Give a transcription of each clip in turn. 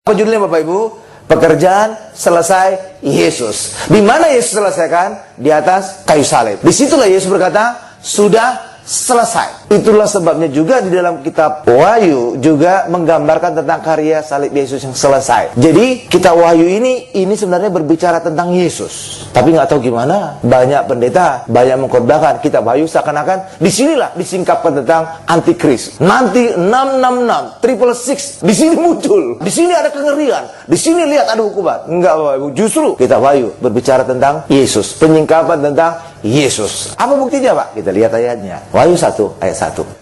Apa judulnya Bapak Ibu? Pekerjaan selesai Yesus. Di mana Yesus selesaikan? Di atas kayu salib. Disitulah Yesus berkata, sudah selesai. Itulah sebabnya juga di dalam kitab Wahyu juga menggambarkan tentang karya salib Yesus yang selesai. Jadi kitab Wahyu ini sebenarnya berbicara tentang Yesus. Tapi nggak tahu gimana, banyak pendeta, banyak mengkhotbahkan kitab Wahyu seakan-akan disinilah disingkapkan tentang antikris. Nanti 666, 666, di sini muncul, di sini ada kengerian, di sini lihat ada hukuman. Enggak Bapak Ibu, justru kitab Wahyu berbicara tentang Yesus, penyingkapan tentang Yesus. Apa buktinya Pak? Kita lihat ayatnya. Wahyu 1 ayat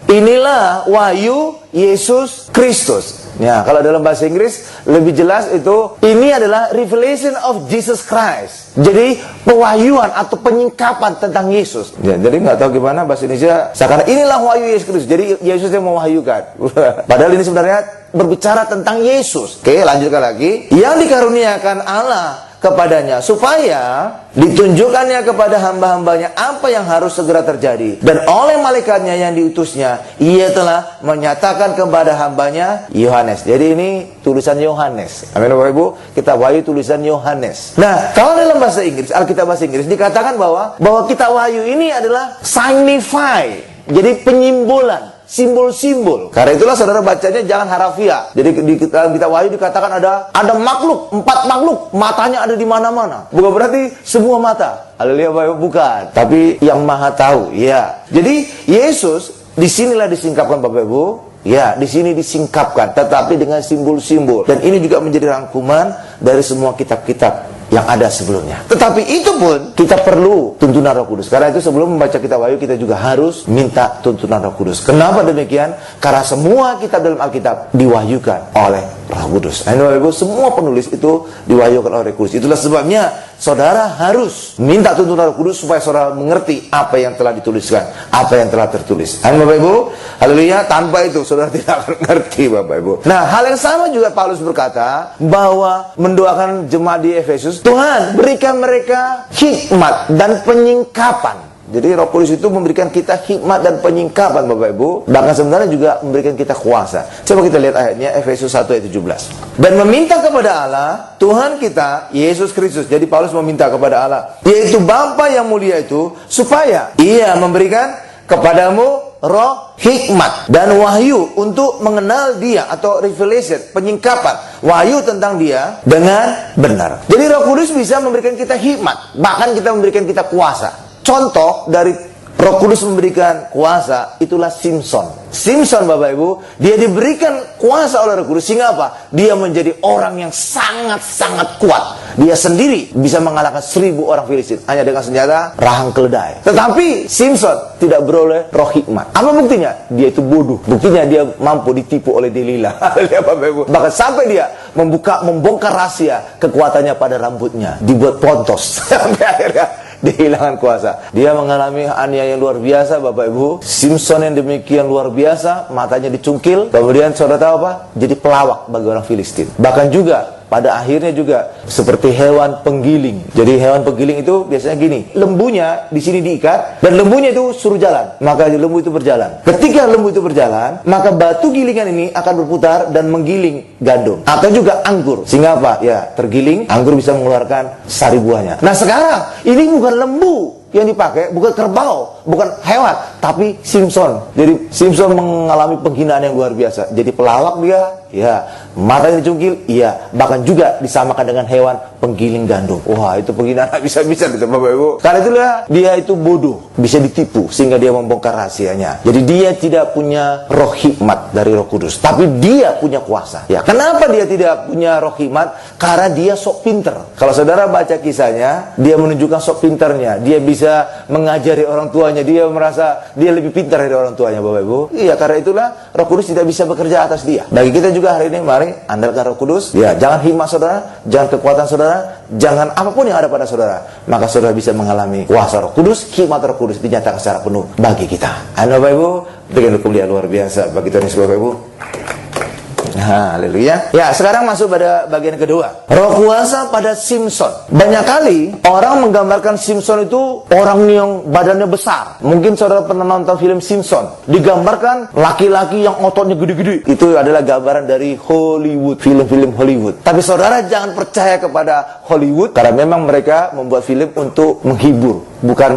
1. Inilah Wahyu Yesus Kristus. Ya, kalau dalam bahasa Inggris lebih jelas itu, ini adalah revelation of Jesus Christ. Jadi pewahyuan atau penyingkapan tentang Yesus. Ya, jadi nggak tahu gimana bahasa Indonesia. Sekarang inilah Wahyu Yesus Kristus. Jadi Yesus yang mewahyukan. Padahal ini sebenarnya berbicara tentang Yesus. Oke, lanjutkan lagi. Yang dikaruniakan Allah kepadanya supaya ditunjukkannya kepada hamba-hambanya apa yang harus segera terjadi, dan oleh malaikatnya yang diutusnya ia telah menyatakan kepada hambanya Yohanes. Jadi ini tulisan Yohanes. Amin Bapak Ibu, kitab Wahyu tulisan Yohanes. Nah, kalau dalam bahasa Inggris, Alkitab bahasa Inggris dikatakan bahwa kitab Wahyu ini adalah signify. Jadi penyimbolan, simbol-simbol. Karena itulah saudara bacanya jangan harafiah. Jadi di dalam kitab Wahyu dikatakan ada makhluk, 4 makhluk, matanya ada di mana-mana. Bukan berarti semua mata. Haleluya Bapak Ibu, bukan. Tapi yang Maha tahu, ya. Jadi Yesus disinilah disingkapkan Bapak Ibu. Ya, di sini disingkapkan, tetapi dengan simbol-simbol. Dan ini juga menjadi rangkuman dari semua kitab-kitab yang ada sebelumnya. Tetapi itu pun kita perlu tuntunan Roh Kudus. Karena itu sebelum membaca kitab Wahyu kita juga harus minta tuntunan Roh Kudus. Kenapa demikian? Karena semua kitab dalam Alkitab diwahyukan oleh Roh Kudus. Nah, Bapak Ibu, semua penulis itu diwahyukan oleh Roh Kudus. Itulah sebabnya saudara harus minta tuntunan Roh Kudus supaya saudara mengerti apa yang telah dituliskan, apa yang telah tertulis. Nah, Bapak Ibu, haleluya, tanpa itu saudara tidak akan mengerti Bapak Ibu. Nah, hal yang sama juga Paulus berkata bahwa mendoakan jemaat di Efesus, Tuhan berikan mereka hikmat dan penyingkapan. Jadi Roh Kudus itu memberikan kita hikmat dan penyingkapan Bapak Ibu. Bahkan sebenarnya juga memberikan kita kuasa. Coba kita lihat ayatnya, Efesus 1 ayat 17. Dan meminta kepada Allah Tuhan kita Yesus Kristus. Jadi Paulus meminta kepada Allah, yaitu Bapa yang mulia itu, supaya ia memberikan kepadamu roh hikmat dan wahyu untuk mengenal dia, atau revelation, penyingkapan wahyu tentang dia dengan benar. Jadi Roh Kudus bisa memberikan kita hikmat, bahkan kita memberikan kita kuasa. Contoh dari Roh Kudus memberikan kuasa itulah Simpson. Simpson Bapak Ibu, dia diberikan kuasa oleh Roh Kudus sehingga apa? Dia menjadi orang yang sangat-sangat kuat. Dia sendiri bisa mengalahkan 1000 orang Filistin hanya dengan senjata rahang keledai. Tetapi Simpson tidak beroleh roh hikmat. Apa buktinya? Dia itu bodoh. Buktinya dia mampu ditipu oleh Delilah. Bapak Ibu, bahkan sampai dia membongkar rahasia kekuatannya pada rambutnya, dibuat pontos sampai akhirnya dihilangkan kuasa. Dia mengalami aniaya yang luar biasa Bapak Ibu. Simpson yang demikian luar biasa, matanya dicungkil. Kemudian saudara tahu apa? Jadi pelawak bagi orang Filistin. Bahkan juga pada akhirnya juga seperti hewan penggiling. Jadi hewan penggiling itu biasanya gini, lembunya di sini diikat dan lembunya itu suruh jalan, maka lembu itu berjalan. Ketika lembu itu berjalan, maka batu gilingan ini akan berputar dan menggiling gandum atau juga anggur. Sehingga apa? Ya, tergiling, anggur bisa mengeluarkan sari buahnya. Nah sekarang ini bukan lembu yang dipakai, bukan kerbau, bukan hewan, tapi Simpson. Jadi Simpson mengalami penghinaan yang luar biasa. Jadi pelawak dia, ya, matanya dicungkil, iya, bahkan juga disamakan dengan hewan penggiling gandum. Wah, itu penghinaan bisa-bisa gitu Bapak Ibu. Karena itulah dia itu bodoh, bisa ditipu sehingga dia membongkar rahasianya. Jadi dia tidak punya roh hikmat dari Roh Kudus, tapi dia punya kuasa. Ya, kenapa dia tidak punya roh hikmat? Karena dia sok pinter. Kalau saudara baca kisahnya, dia menunjukkan sok pinternya. Dia bisa mengajari orang tuanya, dia merasa dia lebih pintar dari orang tuanya Bapak Ibu. Iya, karena itulah Roh Kudus tidak bisa bekerja atas dia. Bagi kita juga hari ini, mari andalkan Roh Kudus. Ya, jangan hikmat saudara, jangan kekuatan saudara, jangan apapun yang ada pada saudara. Maka saudara bisa mengalami kuasa Roh Kudus, hikmat Roh Kudus dinyatakan secara penuh bagi kita. Amin Bapak Ibu, berikan kemuliaan luar biasa bagi Tuhan Yesus Bapak Ibu. Haleluya. Ya, sekarang masuk pada bagian kedua. Roh kuasa pada Simpson. Banyak kali orang menggambarkan Simpson itu orang yang badannya besar. Mungkin saudara pernah nonton film Simpson. Digambarkan laki-laki yang ototnya gede-gede. Itu adalah gambaran dari Hollywood, film-film Hollywood. Tapi saudara jangan percaya kepada Hollywood, karena memang mereka membuat film untuk menghibur, bukan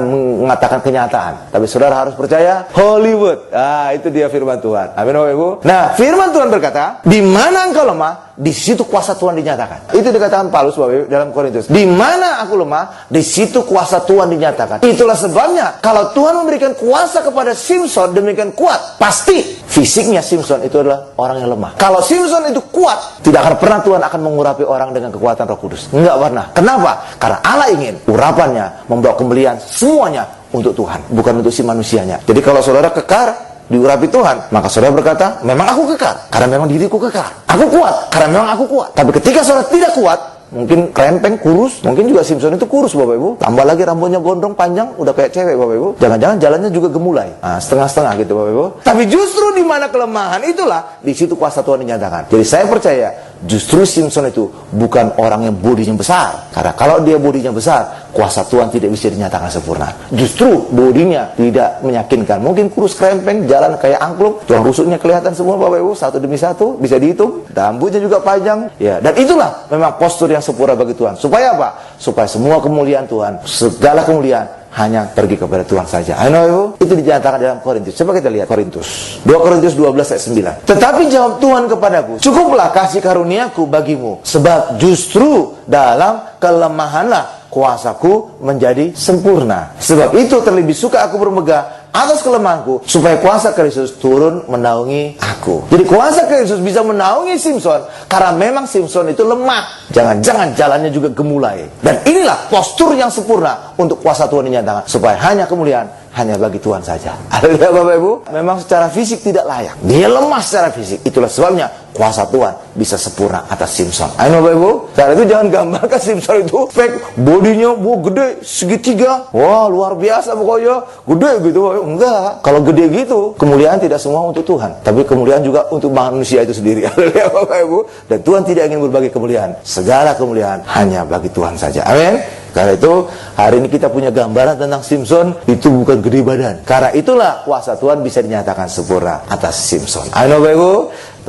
mengatakan kenyataan. Tapi saudara harus percaya Hollywood. Itu dia firman Tuhan. Amin, Bapak Ibu. Nah, firman Tuhan berkata, di mana engkau lemah, di situ kuasa Tuhan dinyatakan. Itu dikatakan Paulus, Bapak Ibu, dalam Korintus. Di mana aku lemah, di situ kuasa Tuhan dinyatakan. Itulah sebabnya kalau Tuhan memberikan kuasa kepada Simpson demikian kuat, pasti fisiknya Simpson itu adalah orang yang lemah. Kalau Simpson itu kuat, tidak akan pernah Tuhan akan mengurapi orang dengan kekuatan Roh Kudus. Enggak pernah. Kenapa? Karena Allah ingin urapannya membawa kemuliaan semuanya untuk Tuhan, bukan untuk si manusianya. Jadi kalau saudara kekar diurapi Tuhan, maka saudara berkata, memang aku kekar, karena memang diriku kekar. Aku kuat, karena memang aku kuat. Tapi ketika saudara tidak kuat, mungkin krempeng, kurus, mungkin juga Simpson itu kurus, Bapak Ibu. Tambah lagi rambutnya gondrong, panjang, udah kayak cewek, Bapak Ibu. Jangan-jangan jalannya juga gemulai, setengah-setengah gitu, Bapak Ibu. Tapi justru di mana kelemahan itulah, di situ kuasa Tuhan dinyatakan. Jadi saya percaya, justru Simpson itu bukan orang yang bodinya besar. Karena kalau dia bodinya besar, kuasa Tuhan tidak bisa dinyatakan sempurna. Justru bodinya tidak meyakinkan. Mungkin kurus krempeng, jalan kayak angklung, tulang rusuknya kelihatan semua, Bapak Ibu, satu demi satu, bisa dihitung. Rambutnya juga panjang. Ya, dan itulah memang postur yang sempurna bagi Tuhan. Supaya apa? Supaya semua kemuliaan Tuhan, segala kemuliaan hanya pergi kepada Tuhan saja. Ibu, itu dinyatakan dalam Korintus. Coba kita lihat Korintus 2 Korintus 12 ayat 9. Tetapi jawab Tuhan kepadaku, cukuplah kasih karuniaku bagimu, sebab justru dalam kelemahanlah kuasaku menjadi sempurna. Sebab itu terlebih suka aku bermegah atas kelemahanku, supaya kuasa Kristus turun menaungi aku. Jadi kuasa Kristus bisa menaungi Simpson, karena memang Simpson itu lemah. Jangan-jangan jalannya juga gemulai. Dan inilah postur yang sempurna untuk kuasa Tuhan dinyatakan, supaya hanya kemuliaan hanya bagi Tuhan saja. Haleluya, Bapak Ibu. Memang secara fisik tidak layak. Dia lemah secara fisik. Itulah sebabnya kuasa Tuhan bisa sempurna atas Simpson. Ayo, Bapak Ibu. Saat itu jangan gambarkan Simpson itu fake, bodinya gede segitiga. Wah, luar biasa pokoknya. Gede gitu. Enggak. Kalau gede gitu, kemuliaan tidak semua untuk Tuhan, tapi kemuliaan juga untuk manusia itu sendiri. Haleluya, Bapak Ibu. Dan Tuhan tidak ingin berbagi kemuliaan. Segala kemuliaan hanya bagi Tuhan saja. Amin. Karena itu hari ini kita punya gambaran tentang Simpson, itu bukan gede badan. Karena itulah kuasa Tuhan bisa dinyatakan sempurna atas Simpson. Ayo, Bapak Ibu.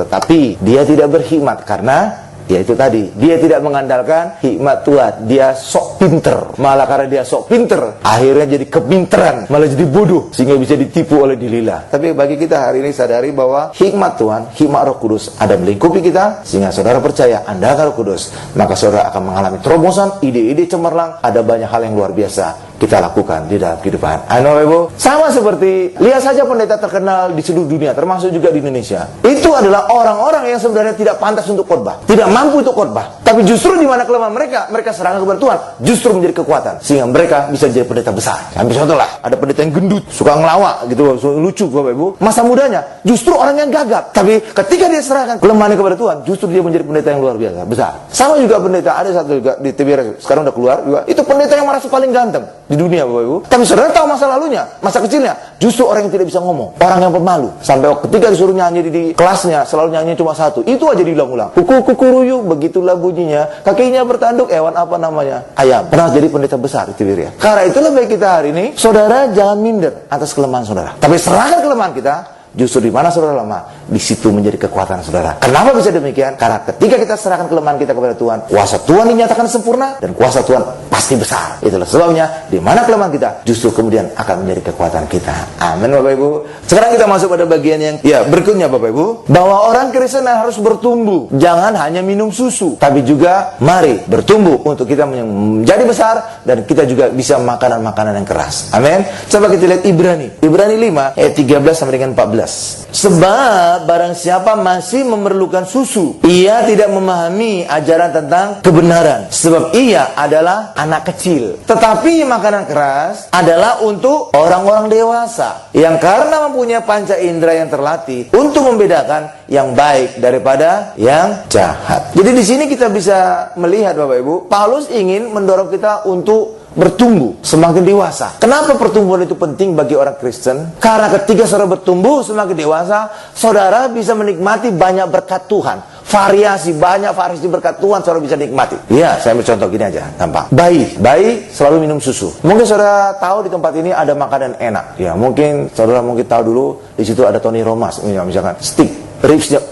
Tetapi dia tidak berhikmat, karena ya itu tadi, dia tidak mengandalkan hikmat Tuhan. Dia sok pinter. Malah karena dia sok pinter, akhirnya jadi kepinteran, malah jadi bodoh, sehingga bisa ditipu oleh Delilah. Tapi bagi kita hari ini sadari bahwa hikmat Tuhan, hikmat Roh Kudus ada melingkupi kita, sehingga saudara percaya andalkan Roh Kudus, maka saudara akan mengalami terobosan, ide-ide cemerlang. Ada banyak hal yang luar biasa kita lakukan di dalam kehidupan. Ayo, Ibu. Sama seperti, lihat saja pendeta terkenal di seluruh dunia, termasuk juga di Indonesia. Itu adalah orang-orang yang sebenarnya tidak pantas untuk khotbah, tidak mampu untuk khotbah. Tapi justru di mana kelemahan mereka serahkan kepada Tuhan, justru menjadi kekuatan, sehingga mereka bisa jadi pendeta besar. Ambil contoh lah, ada pendeta yang gendut, suka ngelawak gitu, lucu, Bapak Ibu. Masa mudanya justru orang yang gagap, tapi ketika dia serahkan kelemahannya kepada Tuhan, justru dia menjadi pendeta yang luar biasa, besar. Sama juga pendeta, ada satu juga di TVRI, sekarang udah keluar juga, itu pendeta yang merasa paling ganteng di dunia, Bapak Ibu. Tapi saudara tahu masa lalunya, masa kecilnya, justru orang yang tidak bisa ngomong, orang yang pemalu. Sampai ketika disuruh nyanyi di kelasnya, selalu nyanyi cuma satu, itu aja diulang-ulang. Kuku-kuku begitulah bunyinya, kakinya bertanduk, hewan apa namanya? Ayam. Pernah jadi pendeta besar di TVRI. Karena itulah baik kita hari ini, saudara jangan minder atas kelemahan saudara. Tapi serahkan kelemahan kita. Justru di mana saudara lemah, di situ menjadi kekuatan saudara. Kenapa bisa demikian? Karena ketika kita serahkan kelemahan kita kepada Tuhan, kuasa Tuhan dinyatakan sempurna, dan kuasa Tuhan pasti besar. Itulah sebabnya di mana kelemahan kita, justru kemudian akan menjadi kekuatan kita. Amin, Bapak Ibu. Sekarang kita masuk pada bagian yang berikutnya, Bapak Ibu, bahwa orang Kristen harus bertumbuh. Jangan hanya minum susu, tapi juga mari bertumbuh untuk kita menjadi besar, dan kita juga bisa makanan-makanan yang keras. Amin. Coba kita lihat Ibrani 5 ayat 13 sampai dengan 14. Sebab barang siapa masih memerlukan susu, ia tidak memahami ajaran tentang kebenaran, sebab ia adalah anak kecil. Tetapi makanan keras adalah untuk orang-orang dewasa, yang karena mempunyai panca indera yang terlatih untuk membedakan yang baik daripada yang jahat. Jadi di sini kita bisa melihat, Bapak Ibu, Paulus ingin mendorong kita untuk bertumbuh, semakin dewasa. Kenapa pertumbuhan itu penting bagi orang Kristen? Karena ketika saudara bertumbuh semakin dewasa, saudara bisa menikmati banyak berkat Tuhan. Banyak variasi berkat Tuhan saudara bisa nikmati. Ya, saya ambil contoh gini aja, gampang. Bayi selalu minum susu. Mungkin saudara tahu di tempat ini ada makanan enak. Ya, mungkin saudara tahu dulu di situ ada Tony Romas, misalkan steak, ribsnya,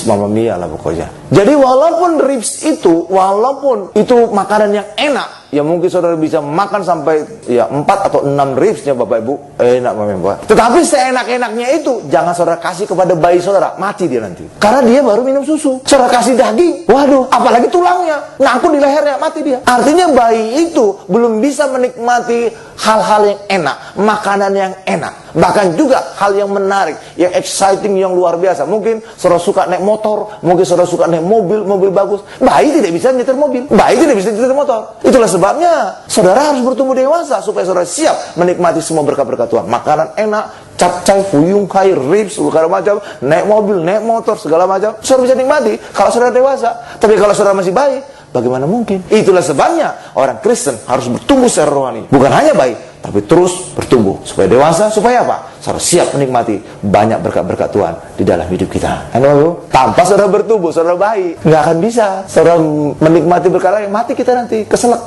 mamma mia lah pokoknya. Jadi walaupun itu makanan yang enak, ya mungkin saudara bisa makan sampai 4 atau 6 ribsnya Bapak Ibu, enak memang. Tetapi seenak-enaknya itu jangan saudara kasih kepada bayi saudara, mati dia nanti. Karena dia baru minum susu. Saudara kasih daging, waduh, apalagi tulangnya, ngangkut di lehernya, mati dia. Artinya bayi itu belum bisa menikmati hal-hal yang enak, makanan yang enak, bahkan juga hal yang menarik, yang exciting, yang luar biasa. Mungkin saudara suka naik motor, mungkin saudara suka naik mobil bagus. Bayi tidak bisa nyetir mobil, bayi tidak bisa nyetir motor. Itulah sebabnya saudara harus bertumbuh dewasa supaya saudara siap menikmati semua berkat-berkat Tuhan. Makanan enak, capcay, fuyung kai, ribs, segala macam, naik mobil, naik motor, segala macam, saudara bisa nikmati kalau saudara dewasa. Tapi kalau saudara masih bayi, bagaimana mungkin? Itulah sebabnya orang Kristen harus bertumbuh secara rohani. Bukan hanya bayi, tapi terus bertumbuh. Supaya dewasa, supaya apa? Saudara siap menikmati banyak berkat-berkat Tuhan di dalam hidup kita. Tanpa saudara bertumbuh, saudara bayi, nggak akan bisa saudara menikmati berkat lain. Mati kita nanti, keselak.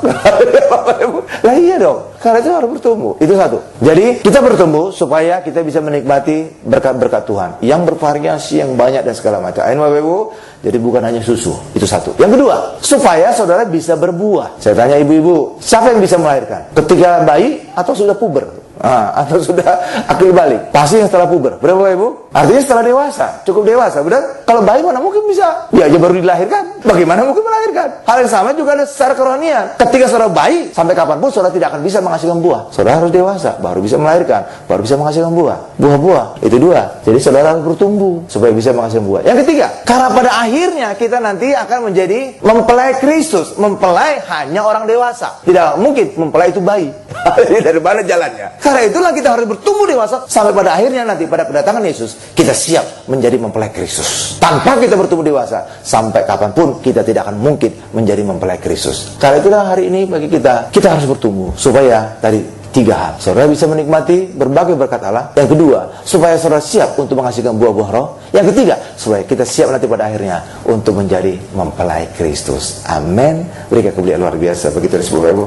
Lah iya dong, karena itu harus bertumbuh. Itu satu. Jadi kita bertumbuh supaya kita bisa menikmati berkat-berkat Tuhan yang bervariasi, yang banyak dan segala macam. Bapak Ibu, jadi bukan hanya susu. Itu satu. Yang kedua, supaya saudara bisa berbuah. Saya tanya ibu-ibu, siapa yang bisa melahirkan? Ketika bayi atau sudah puber? Atau sudah akil balik? Pasti yang setelah puber. Benar Bapak Ibu? Artinya setelah dewasa, cukup dewasa. Benar? Kalau bayi mana mungkin bisa? Dia aja baru dilahirkan, bagaimana mungkin melahirkan? Hal yang sama juga ada secara kerohanian. Ketika saudara bayi, sampai kapanpun saudara tidak akan bisa menghasilkan buah. Saudara harus dewasa, baru bisa melahirkan, baru bisa menghasilkan buah. Buah-buah, itu dua. Jadi saudara harus bertumbuh supaya bisa menghasilkan buah. Yang ketiga, karena pada akhirnya kita nanti akan menjadi mempelai Kristus. Mempelai hanya orang dewasa. Tidak mungkin mempelai itu bayi. Dari mana jalannya? Karena itulah kita harus bertumbuh dewasa sampai pada akhirnya nanti pada kedatangan Yesus kita siap menjadi mempelai Kristus. Tanpa kita bertumbuh dewasa sampai kapanpun kita tidak akan mungkin menjadi mempelai Kristus. Karena itulah hari ini bagi kita harus bertumbuh supaya tadi 3 hal. Saudara bisa menikmati berbagai berkat Allah. Yang kedua, supaya saudara siap untuk menghasilkan buah-buah roh. Yang ketiga, supaya kita siap nanti pada akhirnya untuk menjadi mempelai Kristus. Amin. Berikan kemuliaan luar biasa begitu disebut Ibu.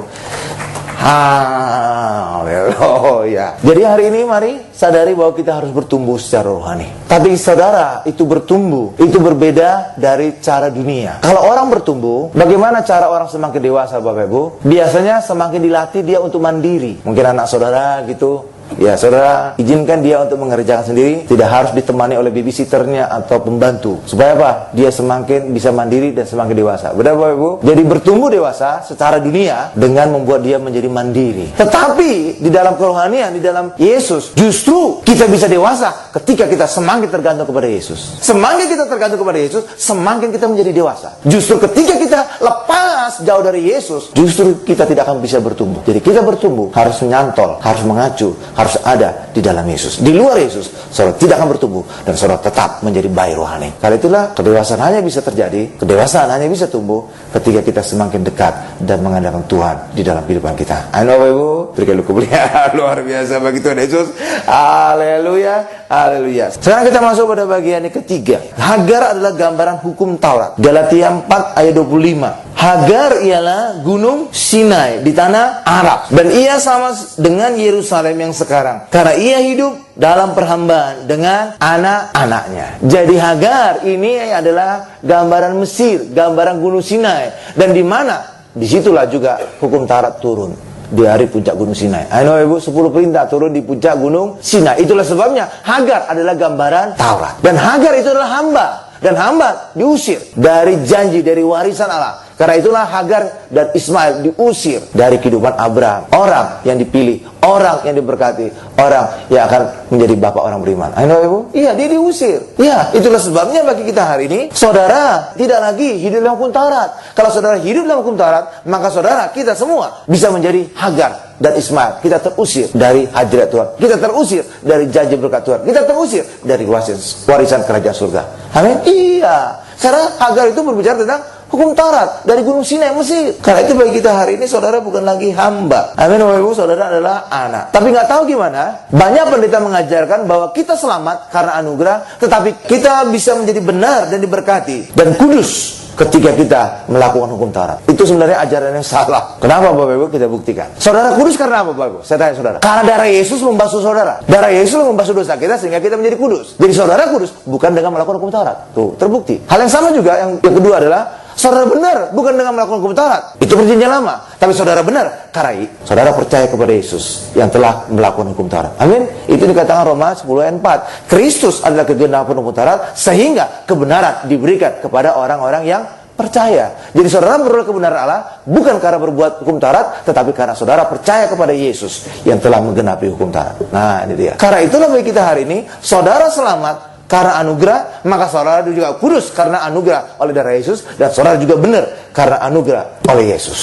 Haleluya. Jadi hari ini mari sadari bahwa kita harus bertumbuh secara rohani. Tapi saudara, itu bertumbuh itu berbeda dari cara dunia. Kalau orang bertumbuh, bagaimana cara orang semakin dewasa Bapak Ibu? Biasanya semakin dilatih dia untuk mandiri. Mungkin anak saudara gitu, ya saudara izinkan dia untuk mengerjakan sendiri, tidak harus ditemani oleh babysitternya atau pembantu. Supaya apa? Dia semakin bisa mandiri dan semakin dewasa. Benar Bapak Ibu? Jadi bertumbuh dewasa secara dunia dengan membuat dia menjadi mandiri. Tetapi di dalam kerohanian, di dalam Yesus, justru kita bisa dewasa ketika kita semakin tergantung kepada Yesus. Semakin kita tergantung kepada Yesus, semakin kita menjadi dewasa. Justru ketika kita lepas jauh dari Yesus, justru kita tidak akan bisa bertumbuh. Jadi kita bertumbuh harus menyantol, harus mengacu, harus ada di dalam Yesus. Di luar Yesus, saudara tidak akan bertumbuh dan saudara tetap menjadi bayi rohani. Karena itulah kedewasaan hanya bisa terjadi, kedewasaan hanya bisa tumbuh ketika kita semakin dekat dan mengandalkan Tuhan di dalam kehidupan kita. Amin Bapak Ibu, berikan kemuliaan luar biasa bagi Tuhan Yesus. Haleluya, haleluya. Sekarang kita masuk pada bagian yang ketiga. Hagar adalah gambaran hukum Taurat. Galatia 4 ayat 25. Hagar ialah gunung Sinai di tanah Arab, dan ia sama dengan Yerusalem yang sekarang, karena ia hidup dalam perhambaan dengan anak-anaknya. Jadi Hagar ini adalah gambaran Mesir, gambaran gunung Sinai, dan di mana disitulah juga hukum Taurat turun di hari puncak gunung Sinai. Ayo Ibu, 10 perintah turun di puncak gunung Sinai. Itulah sebabnya Hagar adalah gambaran Taurat, dan Hagar itu adalah hamba. Dan hamba diusir dari janji, dari warisan Allah. Karena itulah Hagar dan Ismail diusir dari kehidupan Abraham. Orang yang dipilih, orang yang diberkati, orang yang akan menjadi bapak orang beriman. Ayo Ibu? Iya, dia diusir. Ya, itulah sebabnya bagi kita hari ini, saudara tidak lagi hidup dalam hukum Taurat. Kalau saudara hidup dalam hukum Taurat, maka saudara, kita semua bisa menjadi Hagar dan Ismail. Kita terusir dari hadirat Tuhan. Kita terusir dari janji berkat Tuhan. Kita terusir dari warisan kerajaan surga. Amin? Iya. Karena Hagar itu berbicara tentang hukum Taurat dari Gunung Sinai Mesir. Karena itu bagi kita hari ini saudara bukan lagi hamba. Amin, Bapak Ibu, saudara adalah anak. Tapi nggak tahu gimana, banyak pendeta mengajarkan bahwa kita selamat karena anugerah, tetapi kita bisa menjadi benar dan diberkati dan kudus ketika kita melakukan hukum Taurat. Itu sebenarnya ajaran yang salah. Kenapa Bapak Ibu? Kita buktikan. Saudara kudus karena apa Bapak Ibu? Saya tanya saudara. Karena darah Yesus membasuh saudara. Darah Yesus membasuh dosa kita sehingga kita menjadi kudus. Jadi saudara kudus bukan dengan melakukan hukum Taurat. Tuh, terbukti. Hal yang sama juga yang kedua adalah saudara benar bukan dengan melakukan hukum Taurat. Itu perjanjian lama. Tapi saudara benar karena saudara percaya kepada Yesus yang telah melakukan hukum Taurat. Amin. Itu dikatakan Roma 10 ayat 4. Kristus adalah kegenapan hukum Taurat sehingga kebenaran diberikan kepada orang-orang yang percaya. Jadi saudara memperoleh kebenaran Allah bukan karena berbuat hukum Taurat, tetapi karena saudara percaya kepada Yesus yang telah menggenapi hukum Taurat. Nah, ini dia. Karena itulah bagi kita hari ini, saudara selamat karena anugerah, maka saudara juga kudus karena anugerah oleh darah Yesus, dan saudara juga benar karena anugerah oleh Yesus.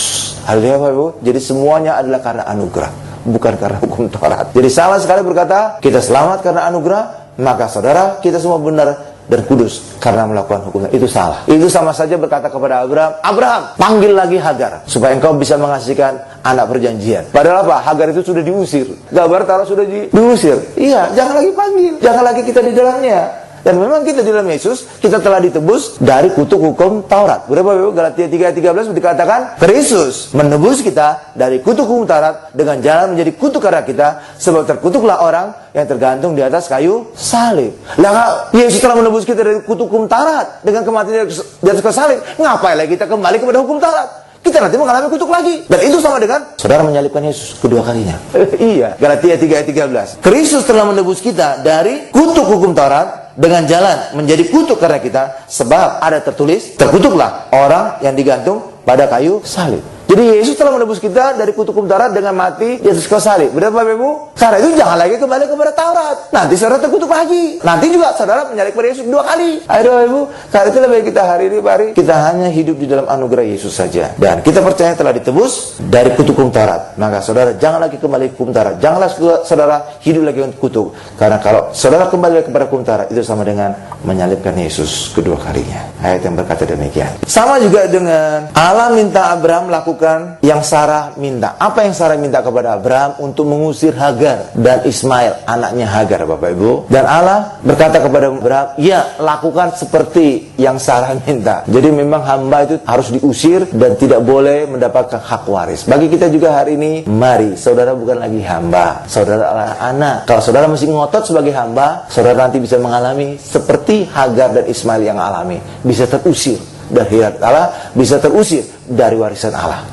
Haleluya Bapak Ibu. Jadi semuanya adalah karena anugerah, bukan karena hukum Taurat. Jadi salah sekali berkata kita selamat karena anugerah, maka saudara kita semua benar dan kudus karena melakukan hukum. Itu salah. Itu sama saja berkata kepada Abraham, Abraham, panggil lagi Hagar supaya engkau bisa menghasilkan anak perjanjian. Padahal apa? Hagar itu sudah diusir. Gambar taruh sudah diusir. Iya, jangan lagi panggil. Jangan lagi kita di dalamnya. Dan memang kita di dalam Yesus, kita telah ditebus dari kutuk hukum Taurat. Berapa Bapak? Galatia 3 ayat 13 dikatakan, Kristus menebus kita dari kutuk hukum Taurat dengan jalan menjadi kutuk karena kita, sebab terkutuklah orang yang tergantung di atas kayu salib. Lah, Yesus telah menebus kita dari kutuk hukum Taurat dengan kematian di atas kayu salib. Ngapain lagi kita kembali kepada hukum Taurat? Kita nanti mengalami kutuk lagi. Dan itu sama dengan saudara menyalibkan Yesus kedua kalinya. Iya, Galatia 3 ayat 13. Kristus telah menebus kita dari kutuk hukum Taurat dengan jalan menjadi kutuk karena kita, sebab ada tertulis, terkutuklah orang yang digantung pada kayu salib. Jadi Yesus telah menebus kita dari kutuk hukum Taurat dengan mati di atas kayu salib. Benar Bapak Ibu? Karena itu jangan lagi kembali kepada Taurat. Nanti saudara terkutuk lagi. Nanti juga saudara menyalib kepada Yesus 2 kali. Ayo Bapak Ibu, karena itulah bagi kita hari ini, mari kita hanya hidup di dalam anugerah Yesus saja. Dan kita percaya telah ditebus dari kutuk hukum Taurat. Maka saudara jangan lagi kembali ke hukum Taurat. Janganlah saudara hidup lagi untuk kutuk. Karena kalau saudara kembali kepada hukum Taurat, itu sama dengan menyalibkan Yesus kedua kalinya. Ayat yang berkata demikian. Sama juga dengan Allah minta Abraham lakukan yang Sarah minta. Apa yang Sarah minta kepada Abraham? Untuk mengusir Hagar dan Ismail, anaknya Hagar, Bapak Ibu. Dan Allah berkata kepada Abraham, ya, lakukan seperti yang Sarah minta. Jadi memang hamba itu harus diusir dan tidak boleh mendapatkan hak waris. Bagi kita juga hari ini, mari, saudara bukan lagi hamba, saudara adalah anak. Kalau saudara masih ngotot sebagai hamba, saudara nanti bisa mengalami seperti Hagar dan Ismail yang alami. Bisa terusir dari hadirat Allah, bisa terusir dari warisan Allah.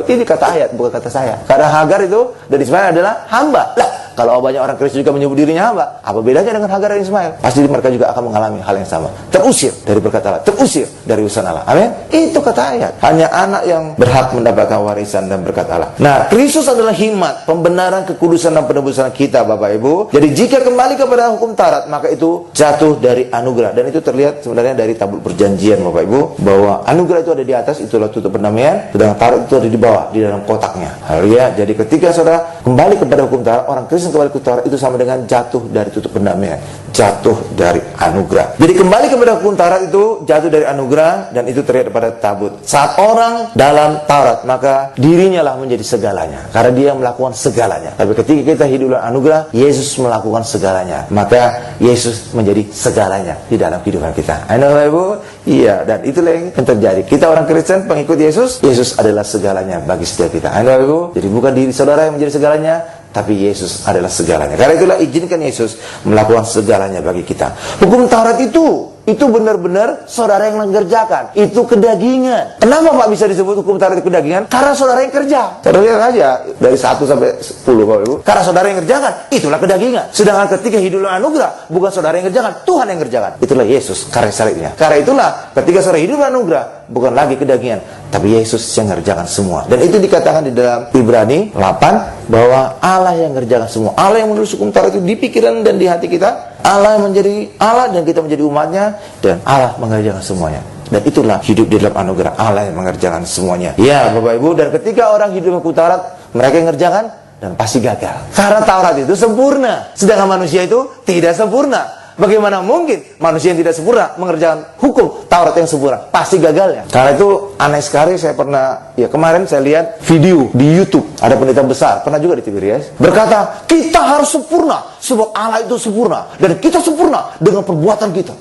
Ini kata ayat, bukan kata saya. Karena Hagar itu dan Ismail adalah hamba. Lah, kalau banyak orang Kristen juga menyebut dirinya hamba, apa bedanya dengan Hagar dan Ismail? Pasti mereka juga akan mengalami hal yang sama. Terusir dari berkat Allah, terusir dari urusan Allah. Amin. Itu kata ayat. Hanya anak yang berhak mendapatkan warisan dan berkat Allah. Nah, Kristus adalah hikmat, pembenaran, kekudusan dan penebusan kita, Bapak Ibu. Jadi jika kembali kepada hukum Taurat, maka itu jatuh dari anugerah. Dan itu terlihat sebenarnya dari tabut perjanjian, Bapak Ibu, bahwa anugerah itu ada di atas, itulah tutup pendamaian, sedangkan Taurat itu ada di bawah, di dalam kotaknya. Haleluya. Jadi ketika saudara kembali kepada hukum Taurat, orang Kristen kembali ke Taurat, itu sama dengan jatuh dari tutup pendamaian, jatuh dari anugerah. Jadi kembali kepada hukum Taurat itu jatuh dari anugerah, dan itu terlihat pada tabut. Saat orang dalam Taurat, maka dirinya lah menjadi segalanya, karena dia melakukan segalanya. Tapi ketika kita hidup dalam anugerah, Yesus melakukan segalanya, maka Yesus menjadi segalanya di dalam kehidupan kita. Ayo Bapak Ibu, iya, dan itulah yang terjadi. Kita orang Kristen pengikut Yesus, Yesus adalah segalanya bagi setiap kita. Ayo Bapak Ibu, jadi bukan diri saudara yang menjadi segalanya, tapi Yesus adalah segalanya. Karena itulah izinkan Yesus melakukan segalanya bagi kita. Hukum Taurat itu benar-benar saudara yang mengerjakan. Itu kedagingan. Kenapa Pak bisa disebut hukum Taurat itu kedagingan? Karena saudara yang kerja. Saudara lihat aja dari 1 sampai 10 Bapak Ibu. Karena saudara yang kerjakan, itulah kedagingan. Sedangkan ketika hidup dalam anugerah, bukan saudara yang kerjakan, Tuhan yang kerjakan. Itulah Yesus, karya salibnya. Karena itulah ketika saudara hidup dalam anugerah, bukan lagi kedagingan, tapi Yesus yang mengerjakan semua. Dan itu dikatakan di dalam Ibrani 8 bahwa Allah yang mengerjakan semua. Allah yang menulis hukum Taurat itu di pikiran dan di hati kita. Allah yang menjadi Allah dan kita menjadi umatnya, dan Allah mengerjakan semuanya. Dan itulah hidup di dalam anugerah, Allah yang mengerjakan semuanya. Ya Bapak Ibu, dan ketika orang hidup hukum Taurat, mereka yang mengerjakan dan pasti gagal. Karena Taurat itu sempurna, sedangkan manusia itu tidak sempurna. Bagaimana mungkin manusia yang tidak sempurna mengerjakan hukum Taurat yang sempurna? Pasti gagalnya. Karena itu aneh sekali. Saya pernah, ya kemarin saya lihat video di YouTube. Ada pendeta besar, pernah juga di TVRI, berkata, kita harus sempurna, sebab Allah itu sempurna. Dan kita sempurna dengan perbuatan kita.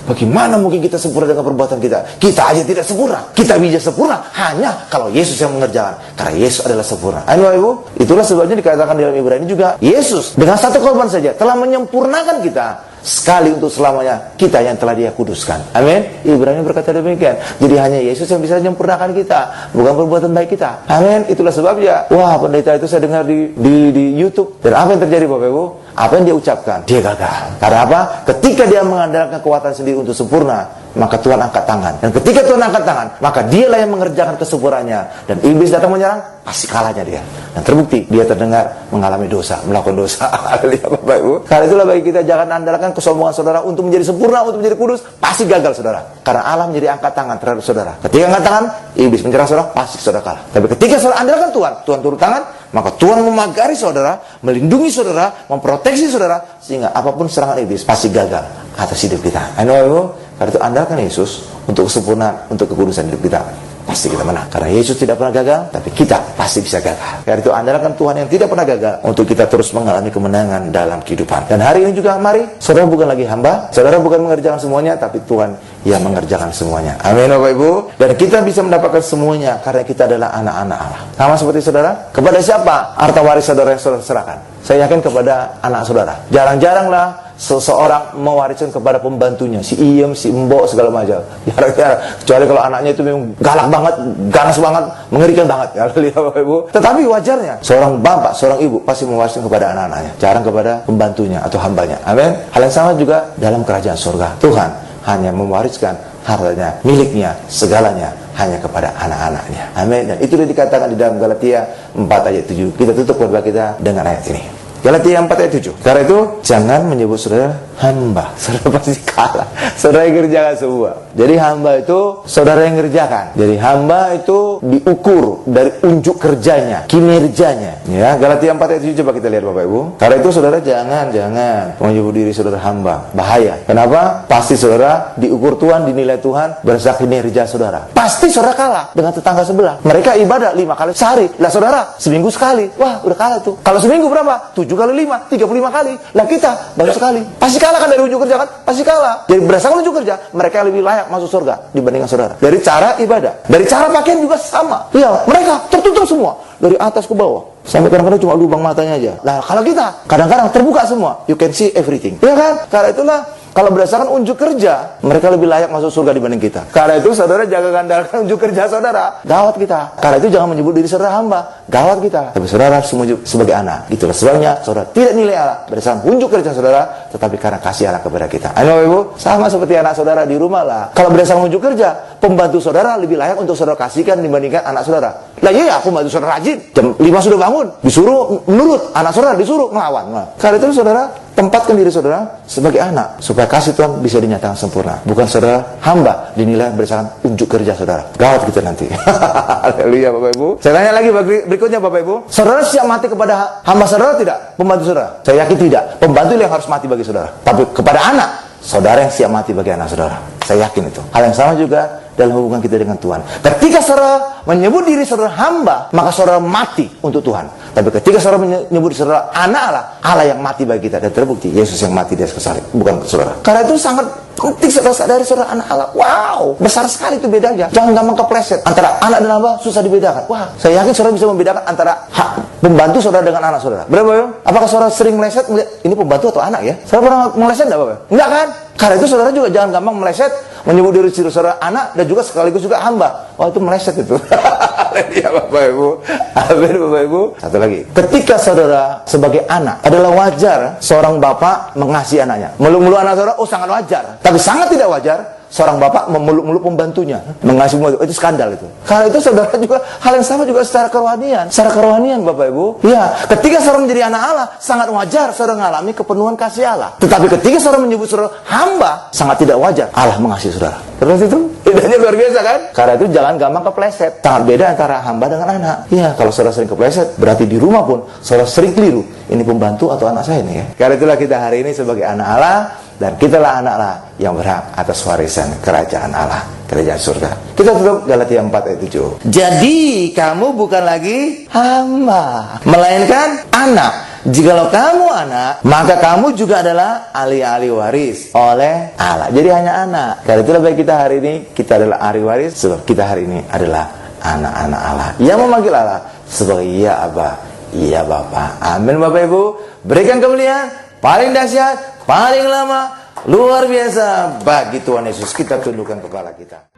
Bagaimana mungkin kita sempurna dengan perbuatan kita? Kita aja tidak sempurna. Kita bisa sempurna hanya kalau Yesus yang mengerjakan. Karena Yesus adalah sempurna. Ayo ibu, itulah sebabnya dikatakan dalam Ibrani juga, Yesus dengan satu korban saja telah menyempurnakan kita. Sekali untuk selamanya kita yang telah Dia kuduskan. Amin. Ibrani berkata demikian. Jadi hanya Yesus yang bisa menyempurnakan kita, bukan perbuatan baik kita. Amin. Itulah sebabnya. Wah, pendeta itu saya dengar di YouTube. Dan apa yang terjadi Bapak Ibu? Apa yang dia ucapkan? Dia gagal. Karena apa? Ketika dia mengandalkan kekuatan sendiri untuk sempurna, maka Tuhan angkat tangan. Dan ketika Tuhan angkat tangan, maka dialah yang mengerjakan kesempurnaannya. Dan iblis datang menyerang, pasti kalahnya dia. Dan terbukti dia terdengar mengalami dosa, melakukan dosa. Lihat Bapak Ibu. Karena itulah bagi kita, jangan andalkan kesombongan saudara untuk menjadi sempurna, untuk menjadi kudus. Pasti gagal saudara. Karena Allah menjadi angkat tangan terhadap saudara. Ketika angkat tangan, iblis menyerang saudara, pasti saudara kalah. Tapi ketika saudara andalkan Tuhan, Tuhan turun tangan, maka Tuhan memagari saudara, melindungi saudara, memproteksi saudara, sehingga apapun serangan iblis pasti gagal atas hidup kita. Ayo, karena itu andalkan Yesus untuk kesempurnaan, untuk kekudusan hidup kita. Pasti kita menang. Karena Yesus tidak pernah gagal, tapi kita pasti bisa gagal. Karena itu andalkan Tuhan yang tidak pernah gagal untuk kita terus mengalami kemenangan dalam kehidupan. Dan hari ini juga mari, saudara bukan lagi hamba, saudara bukan mengerjakan semuanya, tapi Tuhan yang mengerjakan semuanya. Amin Bapak Ibu. Dan kita bisa mendapatkan semuanya karena kita adalah anak-anak Allah. Sama seperti saudara, kepada siapa harta waris saudara yang saudara serahkan? Saya yakin kepada anak saudara. Jarang-jaranglah seseorang mewariskan kepada pembantunya, si Iem, si Mbok, segala macam. Jarang-jarang. Kecuali kalau anaknya itu memang galak banget, ganas banget, mengerikan banget. Ya, lihat Bapak Ibu. Tetapi wajarnya, seorang bapak, seorang ibu pasti mewariskan kepada anak-anaknya. Jarang kepada pembantunya atau hambanya. Amin. Hal yang sama juga dalam kerajaan surga. Tuhan hanya mewariskan hartanya, miliknya, segalanya hanya kepada anak-anaknya. Amin. Dan itu dikatakan di dalam Galatia 4 ayat 7. Kita tutup khotbah kita dengan ayat ini. Galatia 4 ayat 7. Karena itu jangan menyebut saudara hamba. Saudara pasti kalah. Saudara yang kerjakan semua. Jadi hamba itu saudara yang kerjakan. Jadi hamba itu diukur dari unjuk kerjanya, kinerjanya. Ya, Galatia 4 ayat 7 coba kita lihat Bapak Ibu. Karena itu saudara jangan menyebut diri saudara hamba. Bahaya. Kenapa? Pasti saudara diukur Tuhan, dinilai Tuhan berdasarkan kinerja saudara. Pasti saudara kalah dengan tetangga sebelah. Mereka ibadah 5 kali sehari. Lah saudara seminggu sekali. Wah, udah kalah tuh. Kalau seminggu berapa? 7 kali 5, 35 kali. Lah kita baru sekali. Pasti kalah kan dari unjuk kerja kan? Pasti kalah. Jadi berdasarkan unjuk kerja, mereka lebih layak masuk surga dibandingkan saudara. Dari cara ibadah, dari cara pakaian juga sama. Iya, mereka tertutup semua dari atas ke bawah. Sampai kadang-kadang cuma lubang matanya aja. Nah, kalau kita kadang-kadang terbuka semua. You can see everything. Iya kan? Karena itulah kalau berdasarkan unjuk kerja, mereka lebih layak masuk surga dibanding kita. Karena itu saudara jaga andalkan unjuk kerja saudara. Gawat kita. Karena itu jangan menyebut diri saudara hamba. Gawat kita. Tapi saudara harus menyebut sebagai anak. Itulah sebabnya saudara tidak nilai Allah berdasarkan unjuk kerja saudara, tetapi karena kasih Allah kepada kita. Ayo Ibu, sama seperti anak saudara di rumah lah. Kalau berdasarkan unjuk kerja, pembantu saudara lebih layak untuk saudara kasihkan dibandingkan anak saudara. Lah iya, aku bantu saudara rajin. Jam 5 sudah bangun, disuruh menurut. Anak saudara disuruh melawan. Nah, karena itu saudara tempatkan diri saudara sebagai anak supaya kasih Tuhan bisa dinyatakan sempurna. Bukan saudara hamba dinilai berdasarkan unjuk kerja saudara. Gawat kita nanti. Haleluya Bapak Ibu. Saya tanya lagi berikutnya Bapak Ibu. Saudara siap mati kepada hamba saudara tidak? Pembantu saudara? Saya yakin tidak. Pembantu yang harus mati bagi saudara. Tapi kepada anak, saudara yang siap mati bagi anak saudara. Saya yakin itu. Hal yang sama juga dalam hubungan kita dengan Tuhan. Ketika saudara menyebut diri saudara hamba, maka saudara mati untuk Tuhan. Tapi ketika saudara menyebut saudara anak Allah, Allah yang mati bagi kita. Dan terbukti Yesus yang mati di atas kayu salib, bukan saudara. Karena itu sangat penting saudara sadari saudara anak Allah. Wow, besar sekali itu bedanya. Jangan gampang kepleset antara anak dan hamba, susah dibedakan. Wah, saya yakin saudara bisa membedakan antara pembantu saudara dengan anak saudara. Berapa ya? Apakah saudara sering meleset melihat ini pembantu atau anak ya? Saudara pernah meleset enggak Bapak? Enggak kan? Karena itu saudara juga jangan gampang meleset menyebut diri saudara anak dan juga sekaligus juga hamba. Wah, itu meleset itu. Ya Bapak Ibu. Amin Bapak Ibu. Satu lagi. Ketika saudara sebagai anak, adalah wajar seorang bapak mengasihi anaknya. Meluk-meluk anak saudara, oh sangat wajar. Tapi sangat tidak wajar seorang bapak memeluk-meluk pembantunya, mengasihi pembantu. Itu skandal itu. Karena itu saudara juga hal yang sama juga secara kerohanian. Secara kerohanian Bapak Ibu. Ya, ketika saudara menjadi anak Allah, sangat wajar saudara mengalami kepenuhan kasih Allah. Tetapi ketika saudara menyebut saudara hamba, sangat tidak wajar Allah mengasihi saudara. Terus itu bedanya luar biasa kan? Karena itu jangan gampang kepleset. Sangat beda antara hamba dengan anak. Iya, kalau saudara sering kepleset, berarti di rumah pun saudara sering keliru. Ini pembantu atau anak saya nih ya. Karena itulah kita hari ini sebagai anak Allah dan kitalah anak-anak yang berhak atas warisan kerajaan Allah, kerajaan surga. Kita tutup Galatia 4 ayat 7. Jadi kamu bukan lagi hamba, melainkan anak. Jikalau kamu anak, maka kamu juga adalah ahli-ahli waris oleh Allah. Jadi hanya anak. Karena itulah baik kita hari ini, kita adalah ahli waris, sebab kita hari ini adalah anak-anak Allah yang memanggil Allah sebagai ya Aba, ya Bapa. Amin. Bapak Ibu, berikan kemuliaan paling dahsyat, paling lama, luar biasa bagi Tuhan Yesus. Kita tundukkan kepala kita.